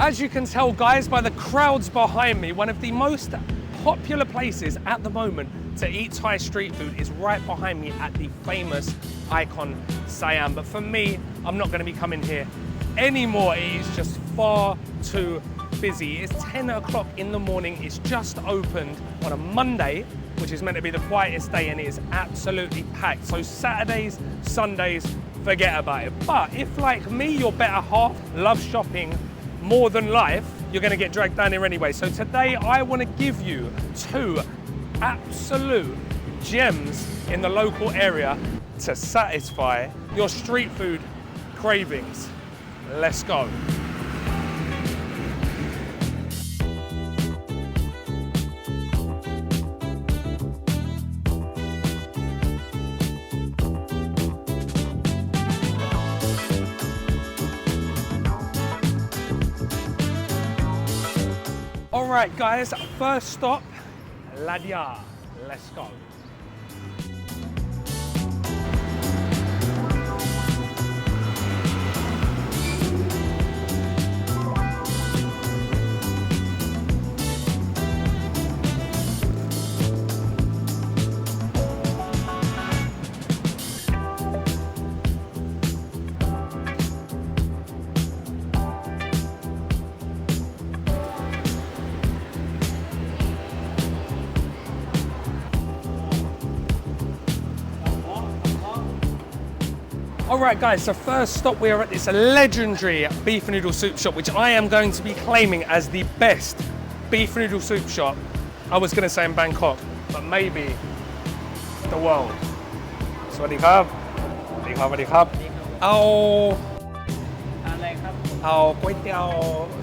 As you can tell, guys, by the crowds behind me, one of the most popular places at the moment to eat Thai street food is right behind me at the famous Icon Siam. But for me, I'm not going to be coming here anymore. It is just far too busy. It's 10 o'clock in the morning. It's just opened on a Monday, which is meant to be the quietest day, and it is absolutely packed. So Saturdays, Sundays, forget about it. But if, like me, your better half loves shopping more than life, you're going to get dragged down here anyway. So today I want to give you 2 absolute gems in the local area to satisfy your street food cravings. Let's go. All right, guys, first stop, Ladia. Let's go. All right, guys, so first stop, we are at this legendary beef noodle soup shop, which I am going to be claiming as the best beef noodle soup shop. I was going to say in Bangkok, but maybe the world. Sawasdee krab. Sawasdee krab. เอาก๋วยเตี๋ยว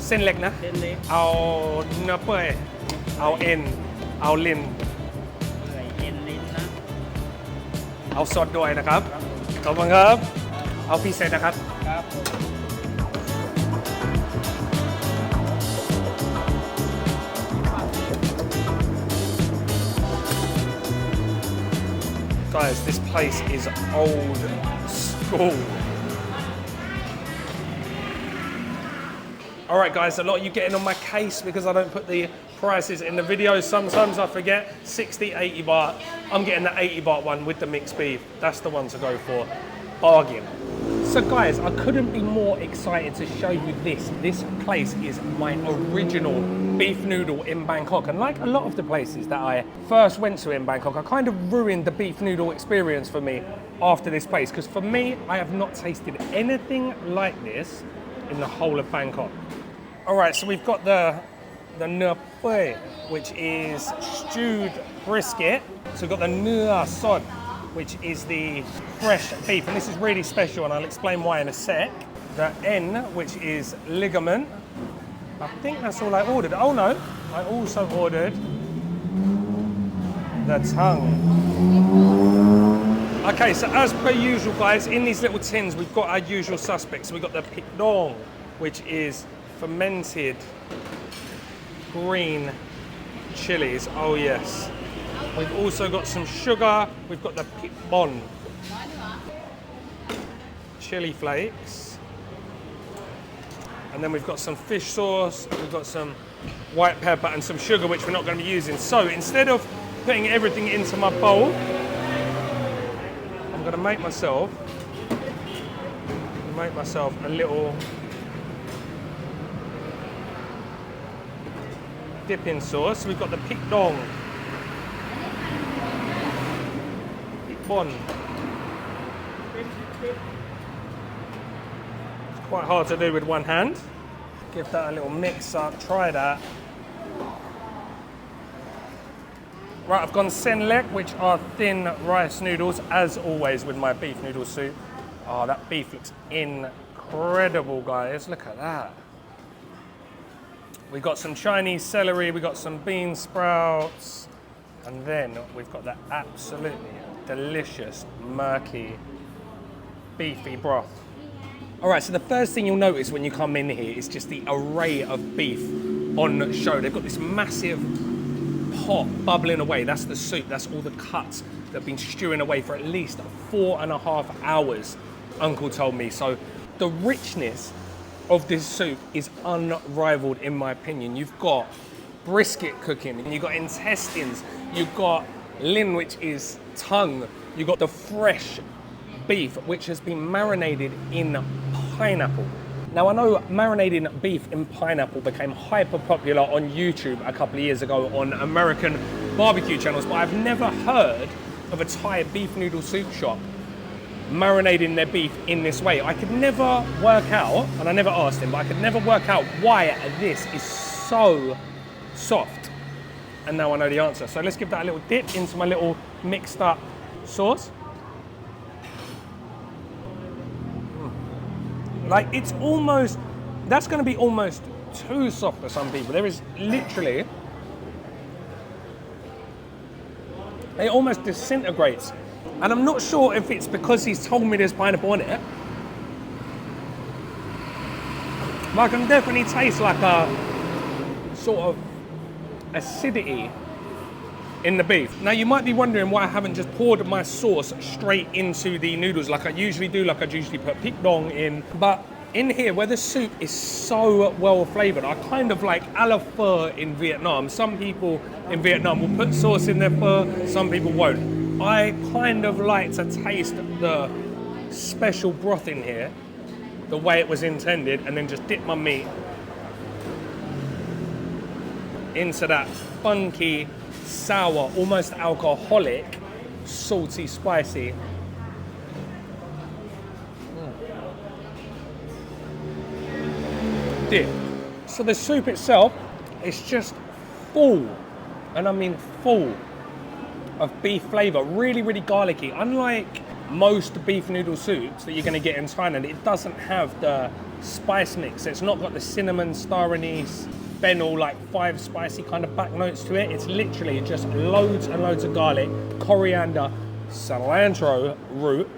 เส้นเล็กนะ เอาเนื้อเปื่อย เอาเอ็น เอาลิ้น เอาสดด้วยนะครับ ขอบคุณครับ เอาพิเศษนะครับ Guys, this place is old school. All right, guys, a lot of you getting on my case because I don't put the prices in the video. Sometimes I forget. 60, 80 baht. I'm getting the 80 baht one with the mixed beef. That's the one to go for. Bargain. So guys, I couldn't be more excited to show you this. This place is my original beef noodle in Bangkok. And like a lot of the places that I first went to in Bangkok, I kind of ruined the beef noodle experience for me after this place. Because for me, I have not tasted anything like this in the whole of Bangkok. All right, so we've got the นื้อเปื่อย which is stewed brisket. So we've got theเนื้อสด, which is the fresh beef, and this is really special, and I'll explain why in a sec. The N, which is ligament. I think that's all I ordered. Oh no, I also ordered the tongue. Okay, so as per usual, guys, in these little tins, we've got our usual suspects. We've got the picdong, which is fermented green chilies. Oh yes. We've also got some sugar. We've got the pipbon, chili flakes, and then we've got some fish sauce. We've got some white pepper and some sugar, which we're not going to be using. So instead of putting everything into my bowl, I'm going to make myself a little dipping sauce. We've got the picdong. One. It's quite hard to do with one hand. Give that a little mix up, try that. Right, I've gone sen lek, which are thin rice noodles, as always with my beef noodle soup. Oh, that beef looks incredible, guys. Look at that. We've got some Chinese celery, we've got some bean sprouts, and then we've got that absolutely delicious, murky, beefy broth. All right, so the first thing you'll notice when you come in here is just the array of beef on show. They've got this massive pot bubbling away. That's the soup, that's all the cuts that have been stewing away for at least 4.5 hours, Uncle told me. So the richness of this soup is unrivaled in my opinion. You've got brisket cooking, and you've got intestines, you've got lin, which is tongue, you've got the fresh beef, which has been marinated in pineapple. Now, I know marinating beef in pineapple became hyper popular on YouTube a couple of years ago on American barbecue channels, but I've never heard of a Thai beef noodle soup shop marinating their beef in this way. I could never work out, and I never asked him, but I could never work out why this is so soft. And now I know the answer. So let's give that a little dip into my little mixed up sauce. Like, it's almost, that's going to be almost too soft for some people. There is literally, it almost disintegrates. And I'm not sure if it's because he's told me there's pineapple in it, but I can definitely taste like a sort of acidity in the beef. Now, you might be wondering why I haven't just poured my sauce straight into the noodles like I usually do, like I usually put pik dong in. But in here, where the soup is so well flavored, I kind of like a la pho in Vietnam. Some people in Vietnam will put sauce in their pho, some people won't. I kind of like to taste the special broth in here, the way it was intended, and then just dip my meat into that funky, sour, almost alcoholic, salty, spicy. Dip. So the soup itself is just full, and I mean full, of beef flavor. Really, really garlicky. Unlike most beef noodle soups that you're going to get in Thailand, it doesn't have the spice mix. It's not got the cinnamon, star anise, fennel, like 5 spicy kind of back notes to it. It's literally just loads and loads of garlic, coriander, cilantro root,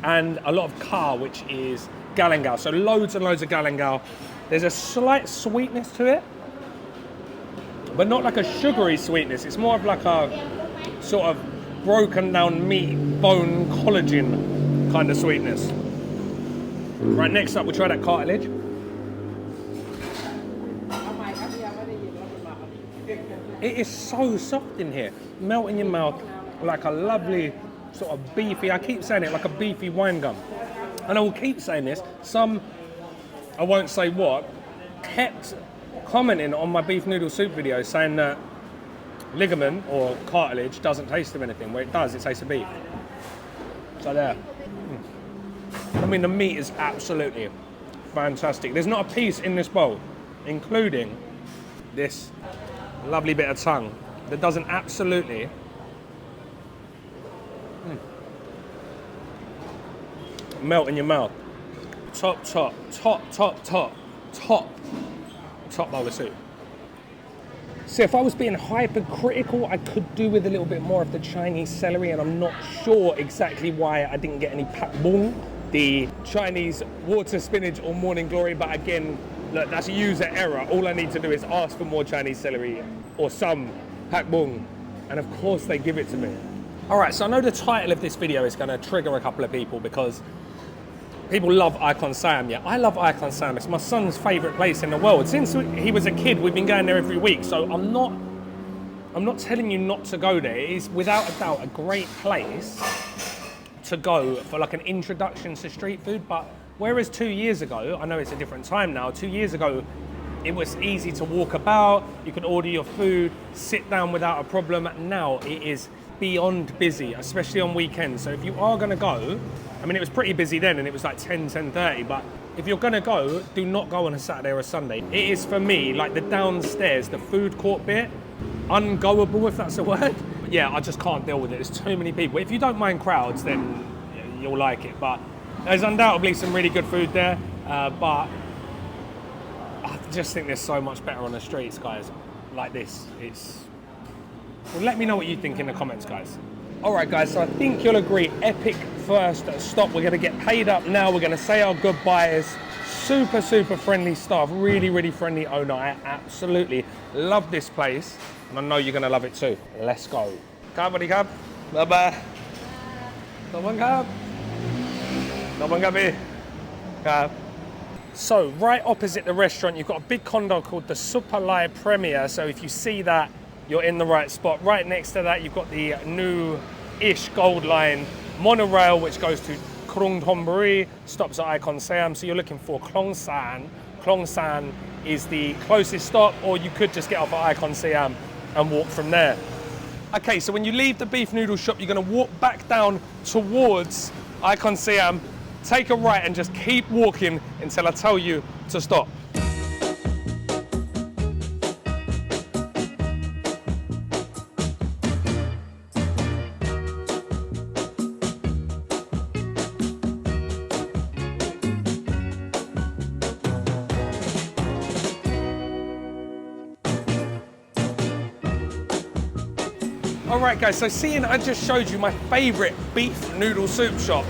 and a lot of ka, which is galangal. So loads and loads of galangal. There's a slight sweetness to it, but not like a sugary sweetness. It's more of like a sort of broken down meat, bone, collagen kind of sweetness. Right, next up we'll try that cartilage. It is so soft in here. Melt in your mouth like a lovely sort of beefy, I keep saying it, like a beefy wine gum. And I will keep saying this, some, I won't say what, kept commenting on my beef noodle soup video saying that ligament or cartilage doesn't taste of anything. Well, it does, it tastes of beef. So there. I mean, the meat is absolutely fantastic. There's not a piece in this bowl, including this lovely bit of tongue, that doesn't absolutely melt in your mouth. Top bowl of soup. So if I was being hypercritical, I could do with a little bit more of the Chinese celery, and I'm not sure exactly why I didn't get any pak bung, the Chinese water spinach or morning glory, but again, look, that's user error. All I need to do is ask for more Chinese celery or some pak bung, and of course they give it to me. All right, so I know the title of this video is gonna trigger a couple of people because people love Icon Siam. Yeah, I love Icon Siam. It's my son's favorite place in the world. Since he was a kid, we've been going there every week. So I'm not telling you not to go there. It is without a doubt a great place to go for like an introduction to street food. But whereas 2 years ago, I know it's a different time now, 2 years ago, it was easy to walk about, you could order your food, sit down without a problem. Now it is beyond busy, especially on weekends. So if you are gonna go, I mean, it was pretty busy then and it was like 10:30, but if you're gonna go, do not go on a Saturday or a Sunday. It is, for me, like the downstairs, the food court bit, ungoable, if that's a word. But yeah, I just can't deal with it. There's too many people. If you don't mind crowds, then you'll like it. But there's undoubtedly some really good food there, but I just think there's so much better on the streets, guys. Like this, well, let me know what you think in the comments, guys. All right, guys, so I think you'll agree, epic first stop. We're gonna get paid up now. We're gonna say our goodbyes. Super, super friendly staff, really, really friendly owner. I absolutely love this place, and I know you're gonna love it too. Let's go. Bye bye. Bye bye. Bye bye. So right opposite the restaurant, you've got a big condo called the Supalai Premier. So if you see that, you're in the right spot. Right next to that, you've got the new-ish Gold Line monorail, which goes to Khlong San, stops at Icon Siam. So you're looking for Khlong San. Khlong San is the closest stop, or you could just get off at Icon Siam and walk from there. Okay, so when you leave the beef noodle shop, you're going to walk back down towards Icon Siam, take a right and just keep walking until I tell you to stop. Alright guys, so seeing I just showed you my favourite beef noodle soup shop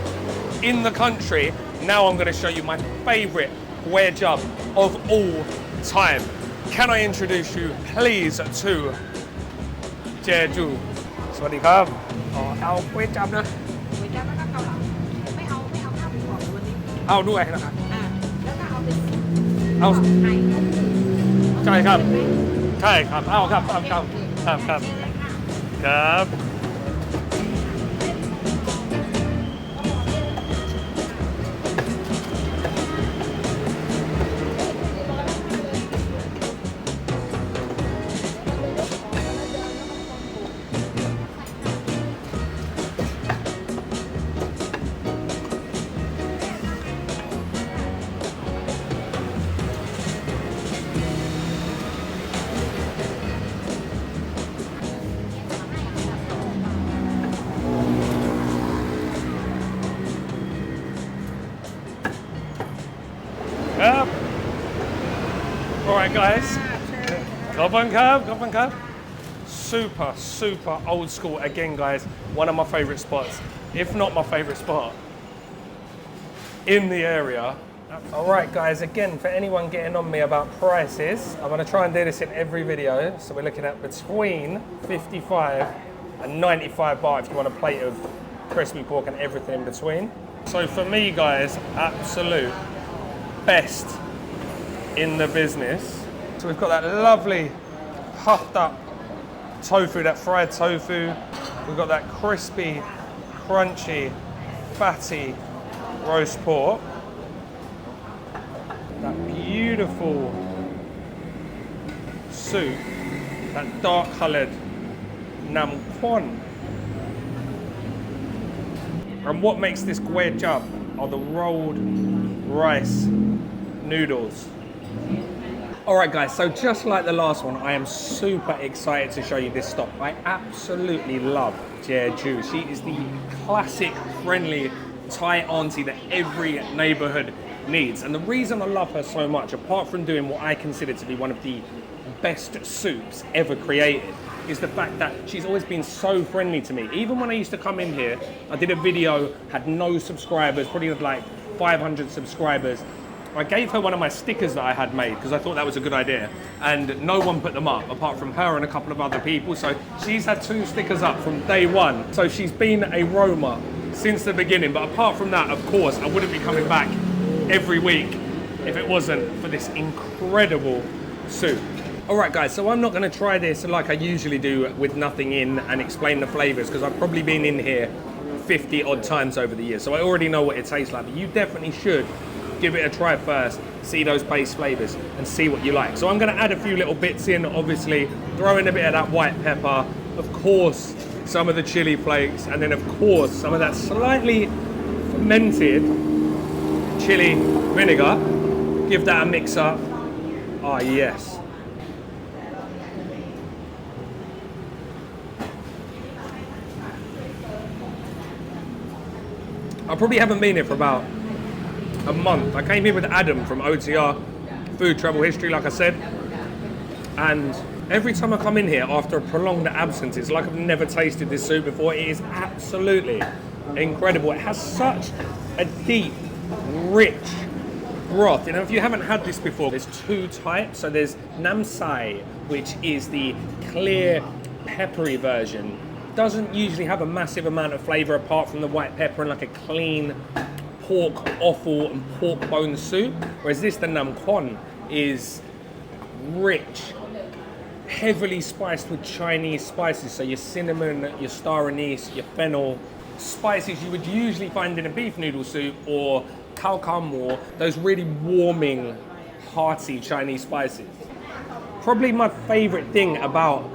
in the country, now I'm going to show you my favourite guay chap of all time. Can I introduce you please to Jae Ju? สวัสดีครับเอาก๋วยจั๊บนะ ก๋วยจั๊บแล้วก็เกาเหลาไม่เอาข้าวหมูกรอบวันนี้ เอาด้วยนะครับ แล้วก็เอาเป็น เอา ไข่ ใช่ครับใช่ครับเอาครับเอาครับครับครับ เชิญเลยค่ะ ครับ Yep. All right, guys. Come on, Cub. Super old school again, guys. One of my favorite spots, if not my favorite spot in the area. All right, guys. Again, for anyone getting on me about prices, I'm going to try and do this in every video. So we're looking at between 55 and 95 baht if you want a plate of crispy pork and everything in between. So for me, guys, absolute best in the business. So we've got that lovely puffed up tofu, that fried tofu. We've got that crispy, crunchy, fatty roast pork. That beautiful soup, that dark coloured nam kwon. And what makes this guay chap are the rolled rice noodles. Alright guys, so just like the last one, I am super excited to show you this stop. I absolutely love Jae Ju. She is the classic, friendly Thai auntie that every neighbourhood needs. And the reason I love her so much, apart from doing what I consider to be one of the best soups ever created, is the fact that she's always been so friendly to me. Even when I used to come in here, I did a video, had no subscribers, probably had like 500 subscribers. I gave her one of my stickers that I had made because I thought that was a good idea, and no one put them up apart from her and a couple of other people. So she's had 2 stickers up from day one. So she's been a roamer since the beginning. But apart from that, of course, I wouldn't be coming back every week if it wasn't for this incredible soup. All right, guys, so I'm not going to try this like I usually do with nothing in and explain the flavors because I've probably been in here 50 odd times over the years. So I already know what it tastes like, but you definitely should give it a try first, see those base flavors and see what you like. So I'm going to add a few little bits in, obviously, throw in a bit of that white pepper, of course, some of the chili flakes, and then of course, some of that slightly fermented chili vinegar. Give that a mix up. Ah, yes. I probably haven't been here for about a month. I came here with Adam from Ocha, Food Travel History, like I said. And every time I come in here after a prolonged absence, it's like I've never tasted this soup before. It is absolutely incredible. It has such a deep, rich broth. You know, if you haven't had this before, there's 2 types. So there's nam sai, which is the clear, peppery version. Doesn't usually have a massive amount of flavor apart from the white pepper and like a clean, pork offal and pork bone soup, whereas this, the nam kon, is rich, heavily spiced with Chinese spices. So your cinnamon, your star anise, your fennel, spices you would usually find in a beef noodle soup or khao kham or those really warming, hearty Chinese spices. Probably my favorite thing about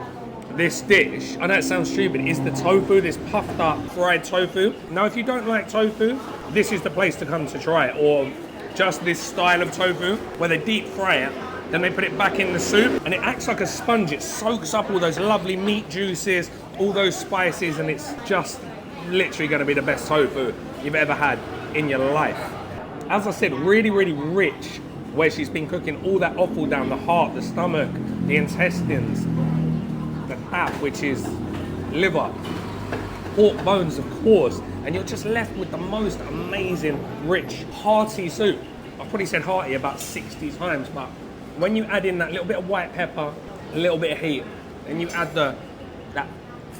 this dish, I know it sounds stupid, is the tofu, this puffed up fried tofu. Now, if you don't like tofu, this is the place to come to try it, or just this style of tofu where they deep fry it, then they put it back in the soup and it acts like a sponge. It soaks up all those lovely meat juices, all those spices, and it's just literally going to be the best tofu you've ever had in your life. As I said, really, really rich, where she's been cooking all that offal down the heart, the stomach, the intestines, the tap, which is liver, pork bones, of course, and you're just left with the most amazing, rich, hearty soup. I've probably said hearty about 60 times, but when you add in that little bit of white pepper, a little bit of heat, and you add that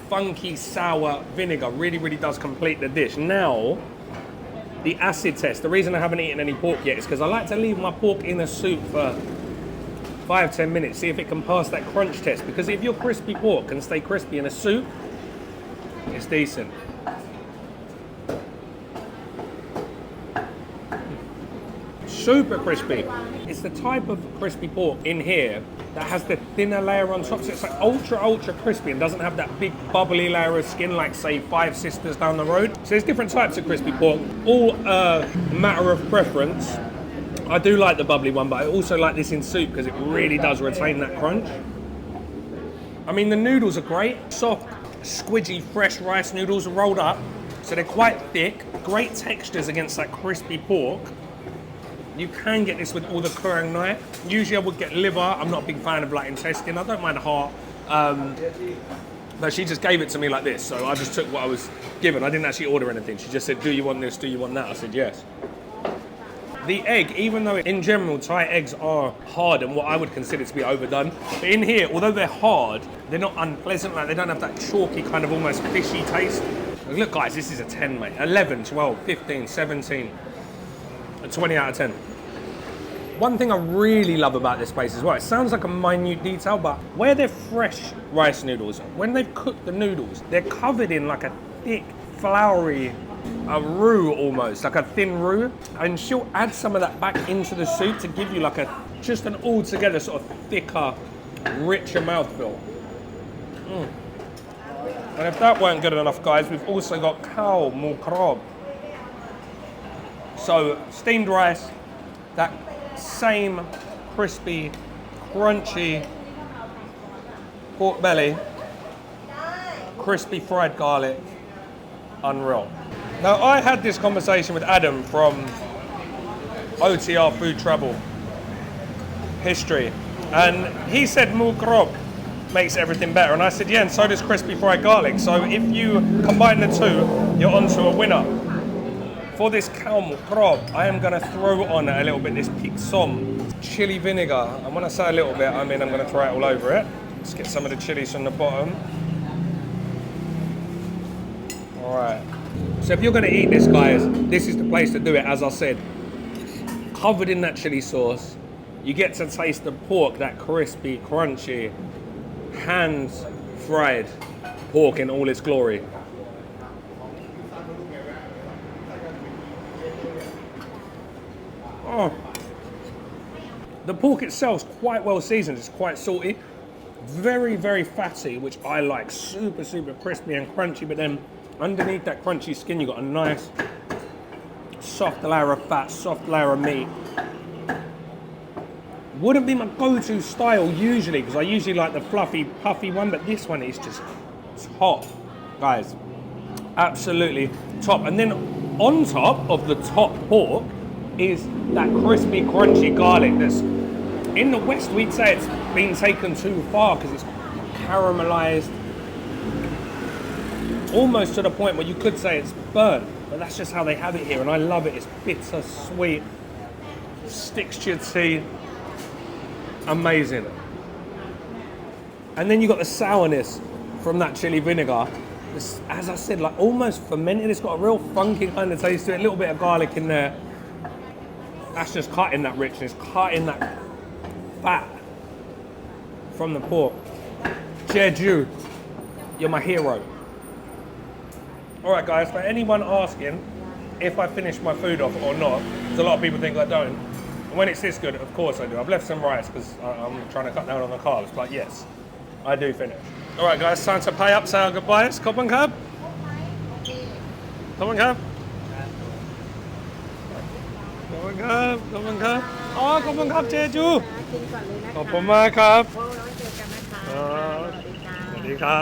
funky sour vinegar, really, really does complete the dish. Now, the acid test. The reason I haven't eaten any pork yet is because I like to leave my pork in a soup for 5-10 minutes, see if it can pass that crunch test. Because if your crispy pork can stay crispy in a soup, it's decent. Super crispy. It's the type of crispy pork in here that has the thinner layer on top, so it's like ultra crispy and doesn't have that big bubbly layer of skin like, say, Five Sisters down the road. So there's different types of crispy pork, all a matter of preference. I do like the bubbly one, but I also like this in soup because it really does retain that crunch. I mean, the noodles are great, soft, squidgy, fresh rice noodles rolled up, so they're quite thick, great textures against that crispy pork. You can get this with all the kurang nai. Usually I would get liver. I'm not a big fan of like intestine. I don't mind heart. But she just gave it to me like this. So I just took what I was given. I didn't actually order anything. She just said, do you want this? Do you want that? I said, yes. The egg, even though in general Thai eggs are hard and what I would consider to be overdone, but in here, although they're hard, they're not unpleasant. Like they don't have that chalky kind of almost fishy taste. Look guys, this is a 10, mate. 11, 12, 15, 17. A 20 out of 10. One thing I really love about this place as well, it sounds like a minute detail, but where they're fresh rice noodles, when they've cooked the noodles, they're covered in like a thick, floury, a roux almost, like a thin roux, and she'll add some of that back into the soup to give you like just an altogether sort of thicker, richer mouthfeel. And if that weren't good enough, guys, we've also got khao mu krob. So steamed rice, that same crispy, crunchy pork belly, crispy fried garlic, unreal. Now I had this conversation with Adam from OTR Food Travel History, and he said mu krob makes everything better, and I said yeah, and so does crispy fried garlic. So if you combine the two, you're onto a winner. For this khao mu krob, I am going to throw on a little bit this pig som chili vinegar. And when I say a little bit, I mean I'm going to throw it all over it. Let's get some of the chilies from the bottom. All right. So if you're going to eat this, guys, this is the place to do it, as I said. Covered in that chili sauce. You get to taste the pork, that crispy, crunchy, hand-fried pork in all its glory. Oh. The pork itself is quite well seasoned, it's quite salty, very, very fatty, which I like, super, super crispy and crunchy, but then underneath that crunchy skin, you've got a nice soft layer of fat, soft layer of meat. Wouldn't be my go-to style usually, because I usually like the fluffy, puffy one, but this one is just top, guys, absolutely top. And then on top of the top pork is that crispy, crunchy garlic that's, in the West, we'd say it's been taken too far because it's caramelized, almost to the point where you could say it's burnt, but that's just how they have it here, and I love it. It's bitter, sweet, sticks to your teeth, amazing. And then you got the sourness from that chili vinegar, It's, as I said, like almost fermented. It's got a real funky kind of taste to it. A little bit of garlic in there. That's just cutting that richness, cutting that fat from the pork. Jae Ju, you're my hero. All right, guys, for anyone asking if I finish my food off or not, because a lot of people think I don't. And when it's this good, of course I do. I've left some rice because I'm trying to cut down on the carbs, but yes, I do finish. All right, guys, time to pay up, say our goodbyes. Come on, cab. Come on, cab. Come on, cab. Come on, cab. Oh, come on, cab, Jae Ju. กินก่อนเลยนะคะ ขอบคุณมากครับ โอ้แล้วเจอกันนะคะ สวัสดีค่ะ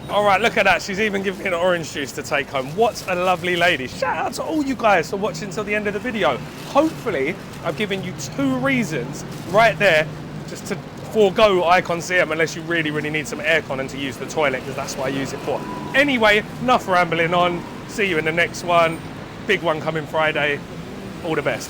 All right, look at that. She's even giving me an orange juice to take home. What a lovely lady. Shout out to all you guys for watching till the end of the video. Hopefully, I've given you 2 reasons right there just to forego Icon Siam unless you really, really need some aircon and to use the toilet because that's what I use it for. Anyway, enough rambling on. See you in the next one. Big one coming Friday. All the best.